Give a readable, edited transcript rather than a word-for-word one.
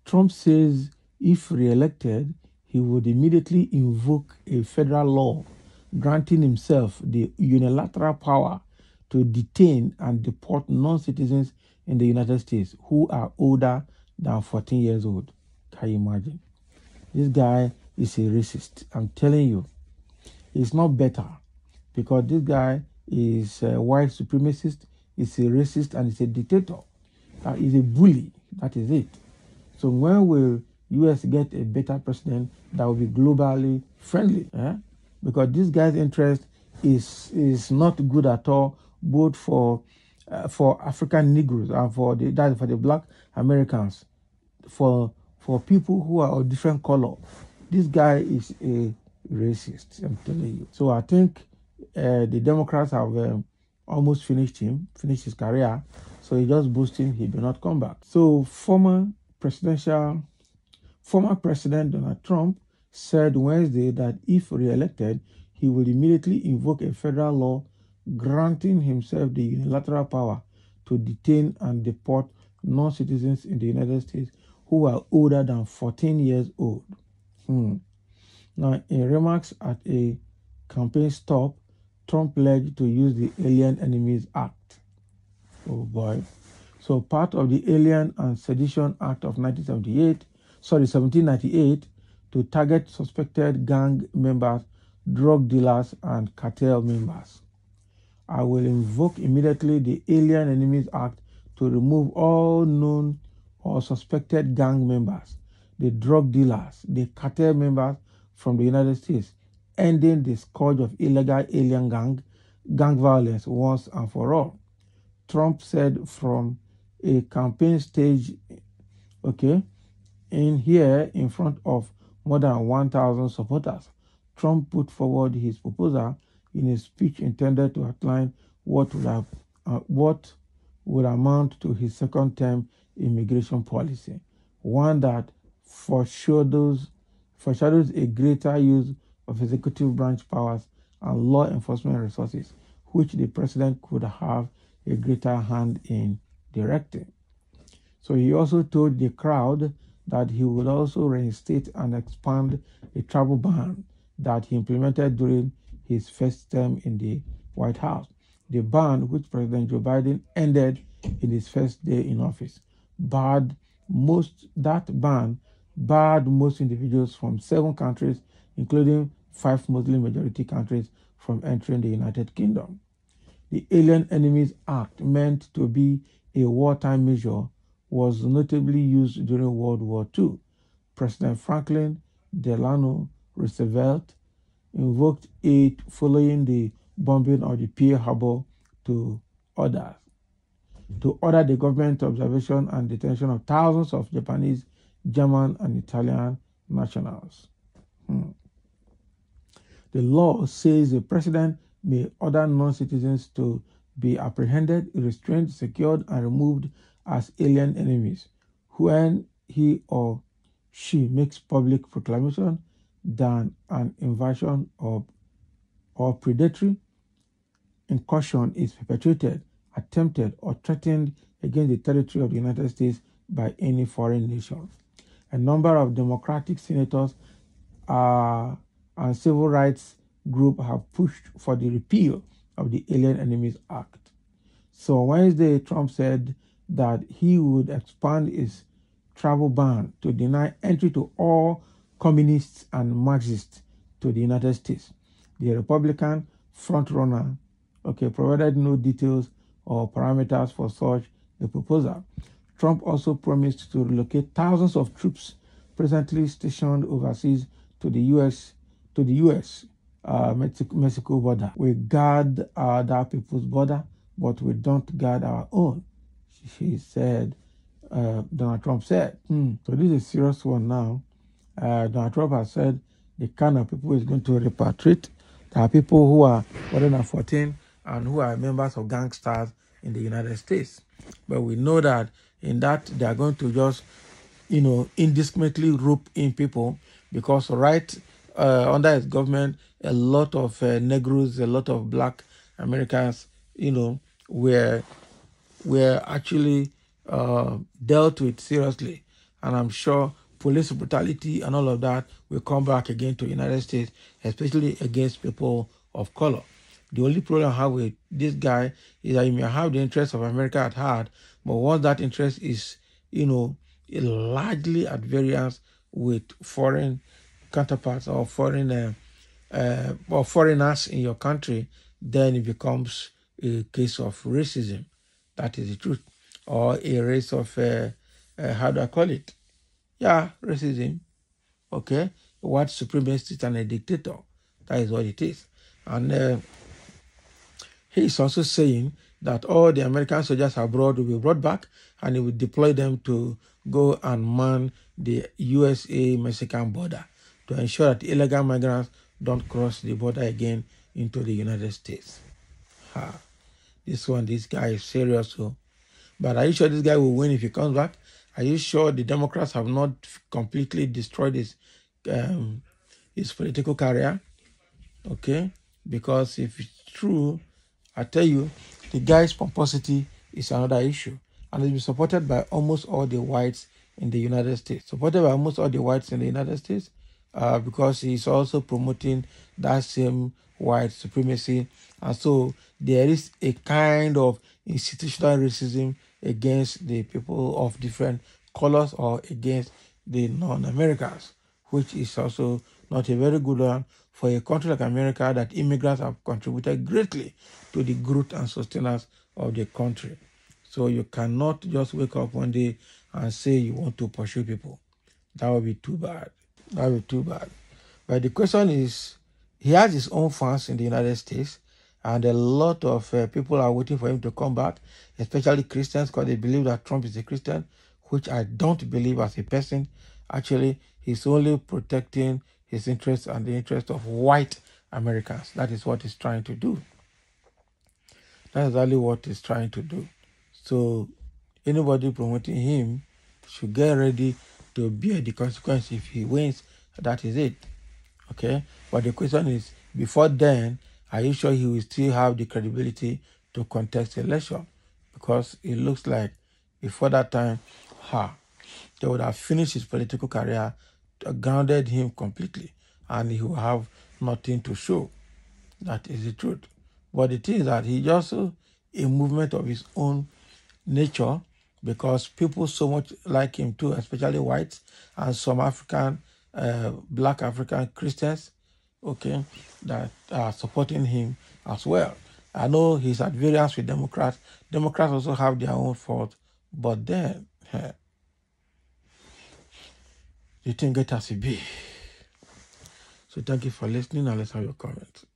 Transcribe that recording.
Trump says if re-elected, he would immediately invoke a federal law granting himself the unilateral power to detain and deport non-citizens in the United States who are older than 14 years old. Can you imagine? This guy is a racist. I'm telling you, it's not better because this guy is a white supremacist, he's a racist, and he's a dictator. He's a bully. That is it. So when will US get a better president that will be globally friendly? Because this guy's interest is not good at all, both for African Negroes and for the Black Americans, for people who are of different color. This guy is a racist, I'm telling you. So I think the Democrats have almost finished his career. So he just boasting he will not come back. So former President Donald Trump said Wednesday that if re-elected, he will immediately invoke a federal law granting himself the unilateral power to detain and deport non-citizens in the United States who are older than 14 years old. Now, in remarks at a campaign stop, Trump pledged to use the Alien Enemies Act. Oh boy. So part of the Alien and Sedition Act of 1798 to target suspected gang members, drug dealers, and cartel members. I will invoke immediately the Alien Enemies Act to remove all known or suspected gang members, the drug dealers, the cartel members from the United States, ending the scourge of illegal alien gang violence once and for all. Trump said from a campaign stage, in front of more than 1,000 supporters. Trump put forward his proposal in a speech intended to outline what would amount to his second-term immigration policy, one that foreshadows a greater use of executive branch powers and law enforcement resources, which the president could have a greater hand in directing. So he also told the crowd that he would also reinstate and expand a travel ban that he implemented during his first term in the White House. The ban, which President Joe Biden ended in his first day in office, barred most individuals from 7 countries, including 5 Muslim-majority countries, from entering the United Kingdom. The Alien Enemies Act, meant to be a wartime measure, was notably used during World War II. President Franklin Delano Roosevelt invoked it following the bombing of the Pearl Harbor to order the government observation and detention of thousands of Japanese, German, and Italian nationals. The law says the president may order non-citizens to be apprehended, restrained, secured, and removed as alien enemies when he or she makes public proclamation that an invasion or predatory incursion is perpetrated, attempted, or threatened against the territory of the United States by any foreign nation. A number of Democratic senators and civil rights groups have pushed for the repeal of the Alien Enemies Act. So Wednesday, Trump said that he would expand his travel ban to deny entry to all communists and Marxists to the United States. The Republican frontrunner provided no details or parameters for such a proposal. Trump also promised to relocate thousands of troops presently stationed overseas to the U.S.-Mexico border. We guard other people's border, but we don't guard our own, Donald Trump said. So this is a serious one now. Donald Trump has said the kind of people he's going to repatriate. There are people who are older than 14 and who are members of gangsters in the United States. But we know that in that they are going to just, indiscriminately rope in people because under his government, a lot of Negroes, a lot of Black Americans, were actually dealt with seriously. And I'm sure police brutality and all of that will come back again to the United States, especially against people of color. The only problem I have with this guy is that he may have the interest of America at heart, but once that interest is, largely at variance with foreign counterparts or foreigners in your country, then it becomes a case of racism. That is the truth. Or a race of, how do I call it? Yeah, racism. Okay? White supremacist and a dictator. That is what it is. And he is also saying that all the American soldiers abroad will be brought back and he will deploy them to go and man the USA-Mexican border to ensure that illegal migrants don't cross the border again into the United States. This guy is serious. But are you sure this guy will win if he comes back? Are you sure the Democrats have not completely destroyed his political career? Okay? Because if it's true, I tell you, the guy's pomposity is another issue. And it's been supported by almost all the whites in the United States. Supported by almost all the whites in the United States because he's also promoting that same white supremacy. And so there is a kind of institutional racism against the people of different colors or against the non-Americans, which is also not a very good one for a country like America that immigrants have contributed greatly to the growth and sustenance of the country. So you cannot just wake up one day and say you want to pursue people. That would be too bad. That would be too bad. But the question is, he has his own fans in the United States, and a lot of people are waiting for him to come back, especially Christians, because they believe that Trump is a Christian, which I don't believe as a person. Actually, he's only protecting his interests and the interests of white Americans. That is what he's trying to do. That's exactly what he's trying to do. So anybody promoting him should get ready to bear the consequence. If he wins, that is it. Okay? But the question is, before then, are you sure he will still have the credibility to contest the election? Because it looks like before that time, they would have finished his political career, grounded him completely, and he will have nothing to show. That is the truth. But the thing is that he just a movement of his own nature, because people so much like him too, especially whites and some African, black African Christians, okay, that are supporting him as well. I know he's at variance with Democrats. Democrats also have their own fault, but then you think it has to be. So thank you for listening, and let's have your comments.